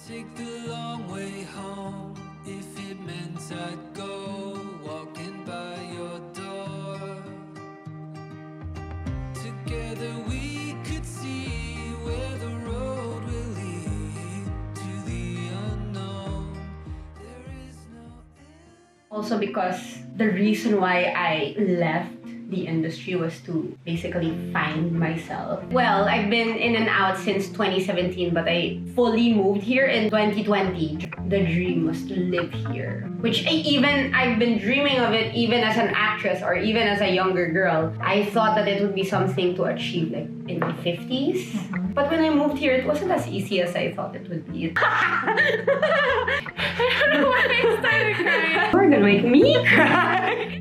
Take the long way home if it meant I'd go walking by your door. Together we could see where the road will lead to the unknown. There is no end. Also because the reason why I left the industry was to basically find myself. Well, I've been in and out since 2017, but I fully moved here in 2020. The dream was to live here, which I've been dreaming of it even as an actress or even as a younger girl. I thought that it would be something to achieve like in my 50s. But when I moved here, it wasn't as easy as I thought it would be. I don't know why I started crying. You're gonna make me cry.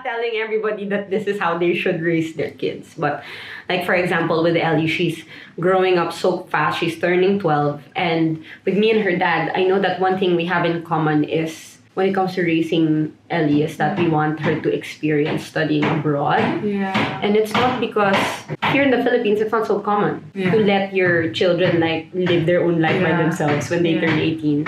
Telling everybody that this is how they should raise their kids. But like for example with Ellie, she's growing up so fast. She's turning 12. And with me and her dad, I know that one thing we have in common is when it comes to raising Ellie is that we want her to experience studying abroad. Yeah. And it's not because here in the Philippines, it's not so common to let your children like live their own life by themselves when they turn 18.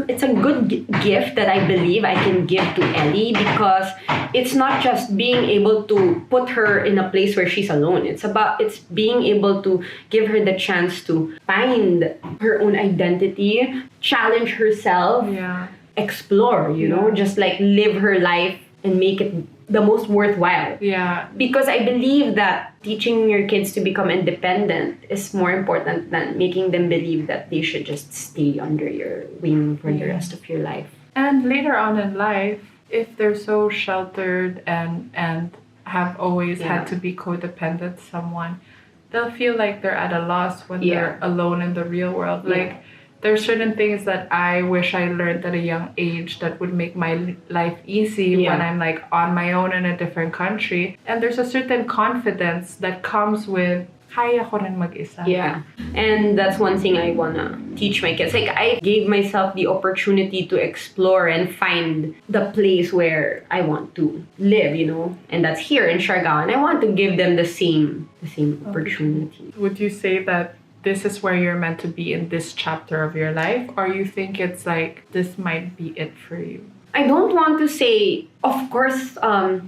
It's a good gift that I believe I can give to Ellie because it's not just being able to put her in a place where she's alone. It's being able to give her the chance to find her own identity, challenge herself, explore, you know, just like live her life and make it the most worthwhile. Yeah. Because I believe that teaching your kids to become independent is more important than making them believe that they should just stay under your wing for the rest of your life. And later on in life, if they're so sheltered and have always had to be codependent to someone, they'll feel like they're at a loss when they're alone in the real world. Like, there's certain things that I wish I learned at a young age that would make my life easy when I'm like on my own in a different country. And there's a certain confidence that comes with kaya ko rin mag-isa. Yeah. And that's one thing I wanna teach my kids. Like I gave myself the opportunity to explore and find the place where I want to live, you know. And that's here in Siargao. And I want to give them the same opportunity. Would you say that this is where you're meant to be in this chapter of your life, or you think it's like this might be it for you? I don't want to say, of course, I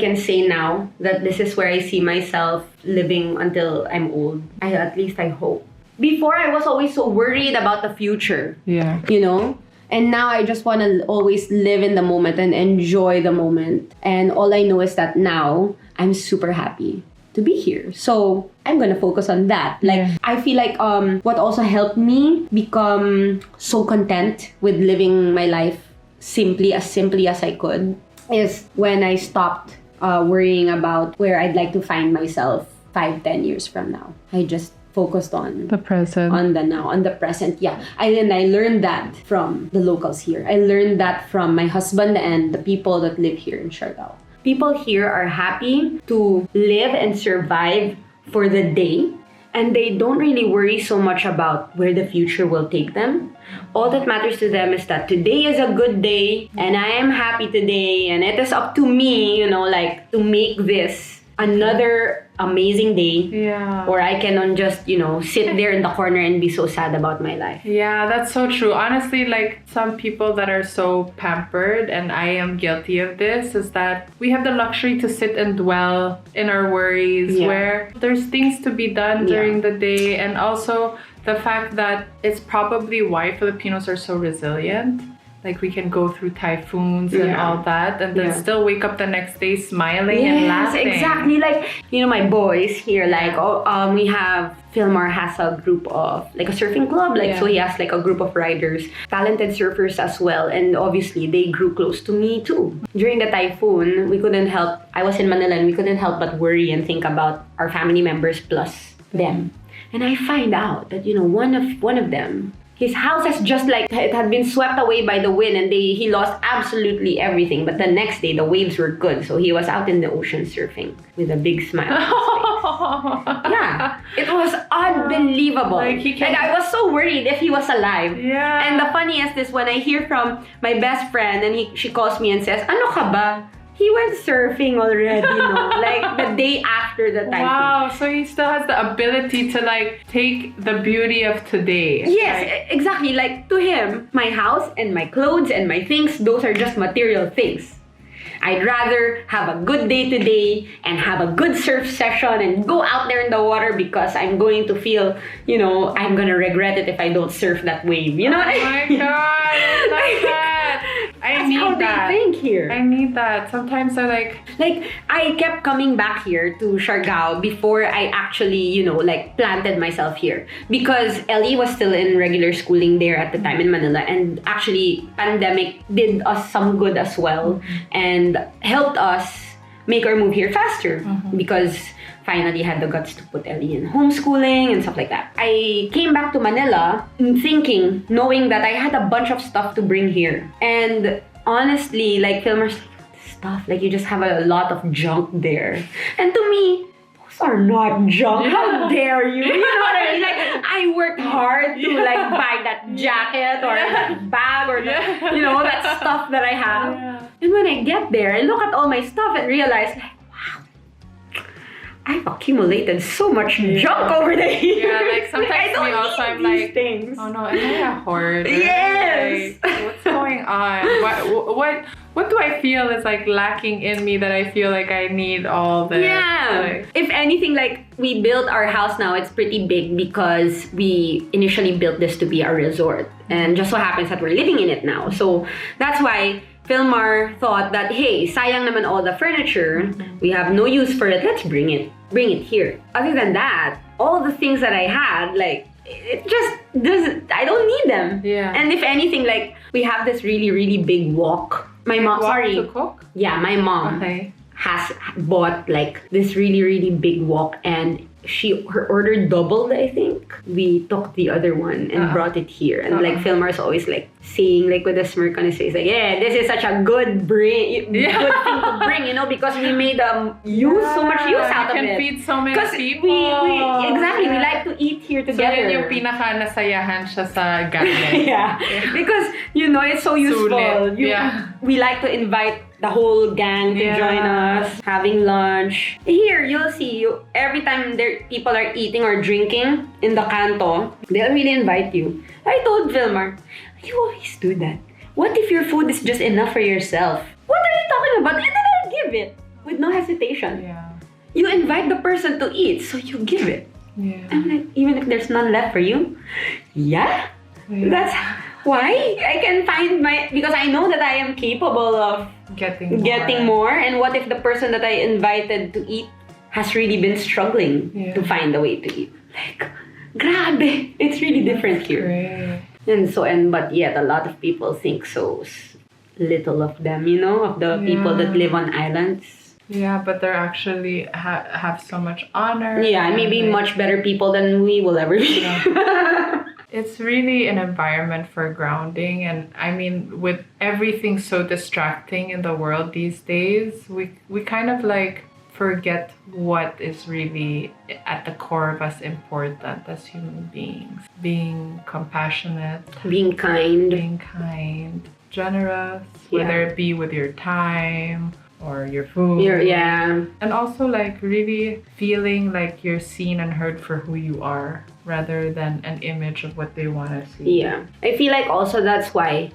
can say now that this is where I see myself living until I'm old. At least I hope. Before, I was always so worried about the future. Yeah. You know? And now I just want to always live in the moment and enjoy the moment. And all I know is that now I'm super happy to be here. So I'm gonna focus on that. Like I feel like what also helped me become so content with living my life simply as I could is when I stopped worrying about where I'd like to find myself 5-10 years from now. I just focused on the present, on the now, on the present. I learned that from the locals here. I learned that from my husband and the people that live here in Siargao. People here are happy to live and survive for the day, and they don't really worry so much about where the future will take them. All that matters to them is that today is a good day, and I am happy today, and it is up to me, you know, like to make this another amazing day, or I can just, you know, sit there in the corner and be so sad about my life. Yeah, that's so true. Honestly, like some people that are so pampered, and I am guilty of this, is that we have the luxury to sit and dwell in our worries where there's things to be done during the day. And also the fact that it's probably why Filipinos are so resilient. Like we can go through typhoons and all that, and then still wake up the next day smiling and laughing. Exactly. Like, you know, my boys here, like, we have, Philmar has a group of, like a surfing club, like, so he has like a group of riders, talented surfers as well, and obviously they grew close to me too. During the typhoon, I was in Manila and we couldn't help but worry and think about our family members plus them. And I find out that, you know, one of them, his house has just like, it had been swept away by the wind and he lost absolutely everything. But the next day, the waves were good. So he was out in the ocean surfing with a big smile on his face. Yeah, it was unbelievable. Like, I was so worried if he was alive. Yeah. And the funniest is when I hear from my best friend and she calls me and says, "Ano ka ba? He went surfing already, no?" Like the day after the typhoon. Wow, so he still has the ability to like take the beauty of today. Yes, exactly. Like to him, my house and my clothes and my things, those are just material things. I'd rather have a good day today and have a good surf session and go out there in the water because I'm going to feel, I'm going to regret it if I don't surf that wave. You know what I mean? Oh my god, I like that. I need how that. they think here. I need that. Sometimes I like I kept coming back here to Siargao before I actually, planted myself here. Because Ellie was still in regular schooling there at the time in Manila. And actually, pandemic did us some good as well. And helped us make our move here faster. Because finally had the guts to put Ellie in homeschooling and stuff like that. I came back to Manila knowing that I had a bunch of stuff to bring here. And honestly, filmers, stuff, you just have a lot of junk there. And to me, those are not junk. How dare you? You know what I mean? I worked hard to buy that jacket or that bag or that stuff that I have. Yeah. And when I get there and look at all my stuff and realize, I've accumulated so much junk over the years. Yeah, sometimes I me also I'm like, things. oh no, am I a hoarder? Yes. What's going on? What do I feel is lacking in me that I feel like I need all this? Yeah. If anything, we built our house now, it's pretty big because we initially built this to be a resort. And just so happens that we're living in it now. So that's why Philmar thought that, hey, sayang naman all the furniture. We have no use for it. Let's bring it here. Other than that, all the things that I had, it just doesn't, I don't need them. Yeah. And if anything, we have this really, really big wok. My mom, sorry. To cook? Yeah, my mom has bought this really, really big wok, and her order doubled, I think. We took the other one and brought it here. And Philmar's always saying with a smirk on his face, yeah, this is such a good good thing to bring, because we made so much use out of it. You can feed so many people. We like to eat here together. So yun yung pinaka-nasayahan siya sa galing. Yeah. Because, it's so useful. Sulit. We like to invite the whole gang to join us, having lunch. Here, you'll see, every time people are eating or drinking in the canto, they'll really invite you. I told Vilmar, you always do that. What if your food is just enough for yourself? What are you talking about? And then I'll give it with no hesitation. Yeah. You invite the person to eat, so you give it. Yeah. I'm like, even if there's none left for you? Yeah. That's why I can find because I know that I am capable of getting more. And what if the person that I invited to eat has really been struggling to find a way to eat? Grabe, it's really different here. Great. But yet a lot of people think so little of them, of the people that live on islands. Yeah, but they're actually have so much honor. Yeah, and maybe much better people than we will ever be. Yeah. It's really an environment for grounding, and I mean, with everything so distracting in the world these days, we kind of forget what is really at the core of us important as human beings. Being compassionate, being kind, generous, whether it be with your time or your food. And also really feeling like you're seen and heard for who you are, rather than an image of what they want to see. Yeah. I feel also that's why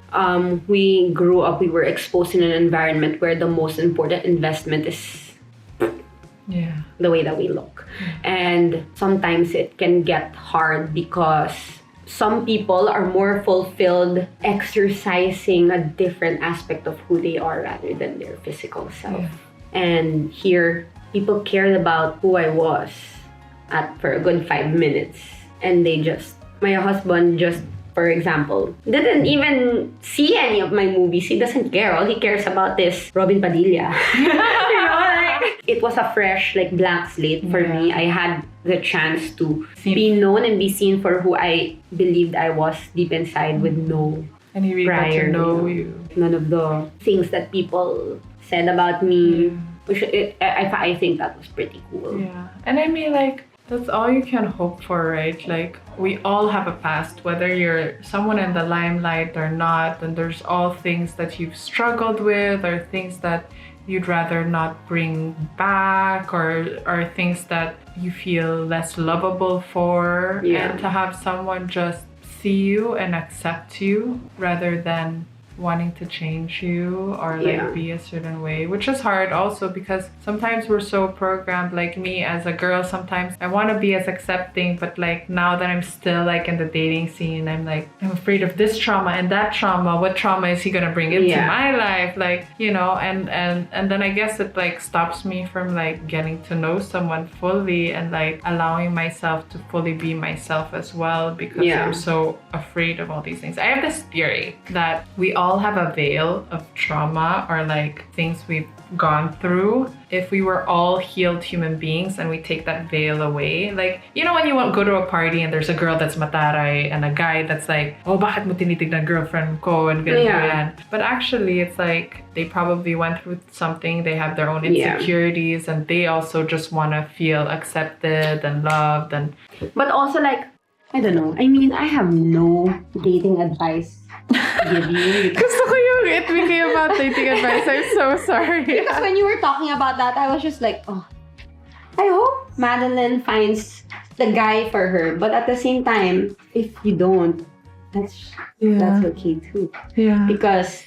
we grew up, we were exposed in an environment where the most important investment is the way that we look. And sometimes it can get hard because some people are more fulfilled exercising a different aspect of who they are rather than their physical self. And here, people cared about who I was for a good 5 minutes. And my husband just, for example, didn't even see any of my movies. He doesn't care. All he cares about is Robin Padilla. It was a fresh, blank slate for me. I had the chance to be known and be seen for who I believed I was deep inside, with no and he really got to know you. None of the things that people said about me. I think that was pretty cool. Yeah. And I mean, like, that's all you can hope for, right? Like, we all have a past, whether you're someone in the limelight or not, and there's all things that you've struggled with or things that you'd rather not bring back or things that you feel less lovable for. Yeah. And to have someone just see you and accept you rather than wanting to change you or like be a certain way, which is hard also because sometimes we're so programmed. Like me as a girl, sometimes I want to be as accepting, but like now that I'm still like in the dating scene, I'm like, I'm afraid of this trauma and that trauma. What trauma is he gonna bring into my life? Like, you know, and then I guess it like stops me from like getting to know someone fully and like allowing myself to fully be myself as well, because I'm so afraid of all these things. I have this theory that we all have a veil of trauma or like things we've gone through. If we were all healed human beings and we take that veil away, like, you know, when you go to a party and there's a girl that's mataray and a guy that's like, oh, bakit mo tinitignan girlfriend ko and ganyan. But actually it's like they probably went through something, they have their own insecurities and they also just want to feel accepted and loved. And but also like, I don't know, I mean, I have no dating advice to give you. Gusto ko yung it became about dating advice. I'm so sorry. Because when you were talking about that, I was just like, oh, I hope Madeline finds the guy for her. But at the same time, if you don't, that's okay too. Yeah. Because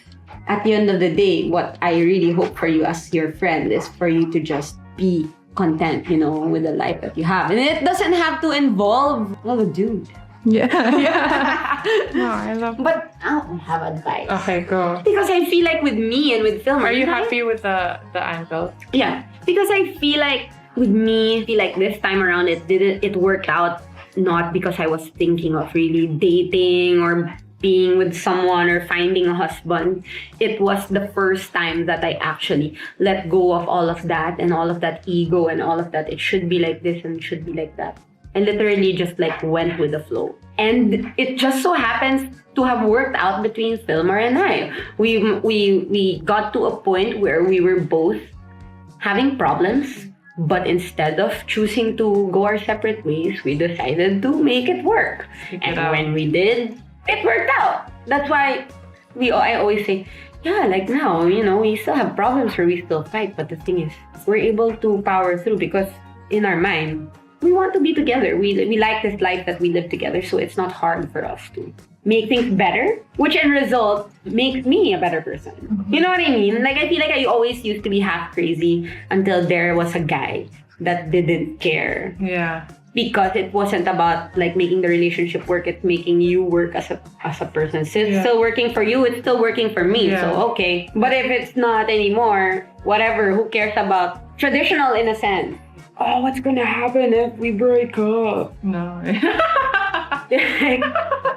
at the end of the day, what I really hope for you as your friend is for you to just be content, you know, with the life that you have. And it doesn't have to involve, well, a dude. Yeah. No, I love that. But I don't have advice. Okay, go. Because I feel like with me and with film... Are you happy with the angle? Yeah. Because I feel like with me, I feel like this time around it worked out not because I was thinking of really dating or being with someone or finding a husband. It was the first time that I actually let go of all of that and all of that ego and all of that. It should be like this and it should be like that. I literally just like went with the flow. And it just so happens to have worked out between Filmer and I. We got to a point where we were both having problems, but instead of choosing to go our separate ways, we decided to make it work. And when we did, it worked out. That's why I always say, yeah, like now, you know, we still have problems where we still fight, but the thing is, we're able to power through because in our mind, we want to be together. We like this life that we live together, so it's not hard for us to make things better, which in result makes me a better person. Mm-hmm. You know what I mean? Like, I feel like I always used to be half crazy until there was a guy that didn't care. Yeah. Because it wasn't about like making the relationship work, it's making you work as a person. So it's still working for you, it's still working for me. Yeah. So okay. But if it's not anymore, whatever, who cares about traditional in a sense? Oh, what's gonna happen if we break up? No. Like,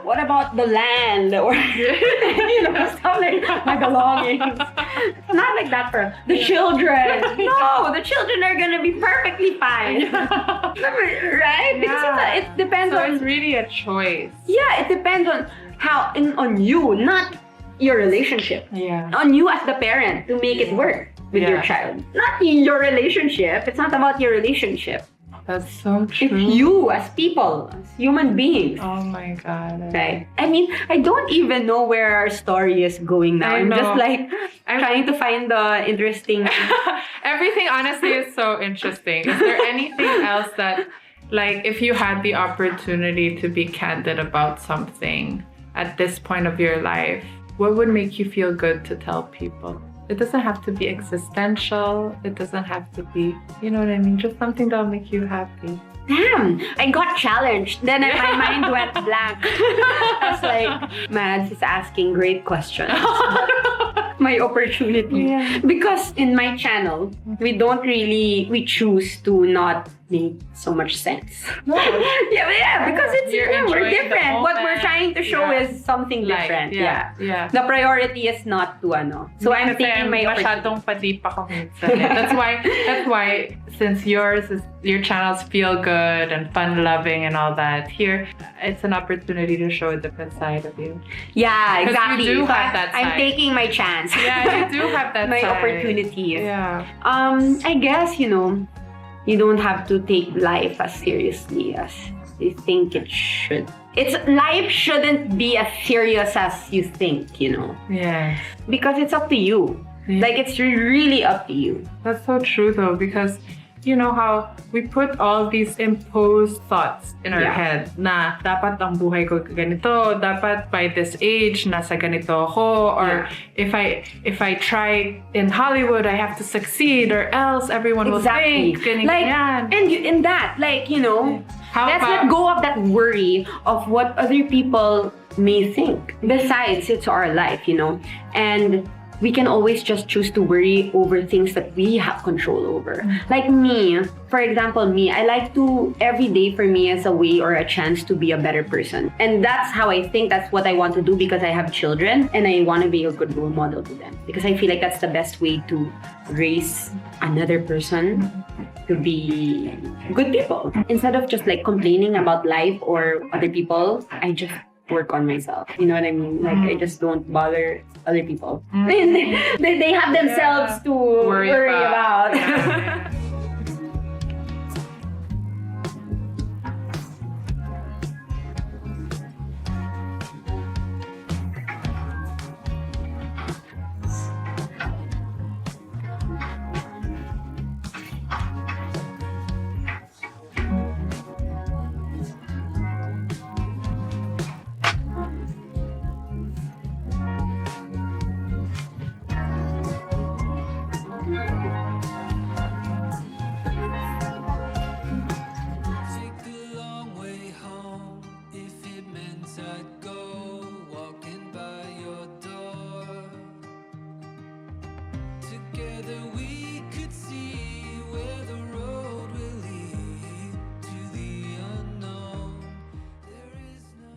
what about the land? Or, you know, stuff like my belongings. It's not like that for the children. No, the children are gonna be perfectly fine. Right? Because it depends on... it's really a choice. Yeah, it depends on on you, not your relationship. Yeah. On you as the parent to make it work with your child. Not your relationship. It's not about your relationship. That's so true. It's you as people, as human beings. Oh my God. Right. I mean, I don't even know where our story is going now. I'm just like trying to find the interesting... Everything honestly is so interesting. Is there anything else that, like, if you had the opportunity to be candid about something at this point of your life, what would make you feel good to tell people? It doesn't have to be existential. It doesn't have to be, you know what I mean? Just something that'll make you happy. Damn, I got challenged. Then my mind went blank. I was like, Mads is asking great questions. My opportunity. Yeah. Because in my channel, we choose to not make so much sense. No. yeah, because we're different. What we're trying to show is something different. Yeah. The priority is not to So I'm taking my opportunity. Masyadong pa-deep ako minsan. That's why since yours is your channels feel good and fun-loving and all that. Here, it's an opportunity to show a different side of you. Yeah, Because exactly. you do So have that I'm side. taking my chance. Yeah, you do have that my side. opportunities. Yeah. I guess, you know, you don't have to take life as seriously as you think it should. Life shouldn't be as serious as you think, you know. Yeah. Because it's up to you. Yeah. Like, it's really up to you. That's so true though, because you know how we put all these imposed thoughts in our head na dapat ang buhay ko ganito, dapat by this age nasa ganito ako, or if I try in Hollywood I have to succeed or else everyone will think like, ganyan. and in that, like, you know, let's about- let go of that worry of what other people may think. Besides, it's our life, you know, and we can always just choose to worry over things that we have control over. Like me, for example, I like to, every day for me is a way or a chance to be a better person. And that's how I think that's what I want to do, because I have children and I want to be a good role model to them. Because I feel like that's the best way to raise another person to be good people. Instead of just like complaining about life or other people, I just work on myself. You know what I mean? Like, I just don't bother other people. They have themselves to worry about. Take the long way home. If it meant I'd go walking by your door. Together we could see where the road will lead to the unknown. There is no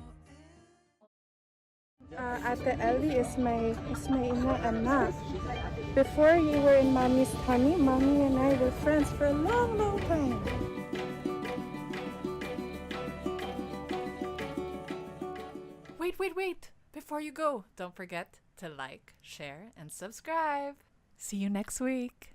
end. Ate Ellie is my ina anak. Before you were in Mommy's tummy, Mommy and I were friends for a long, long time. Wait. Before you go, don't forget to like, share, and subscribe. See you next week.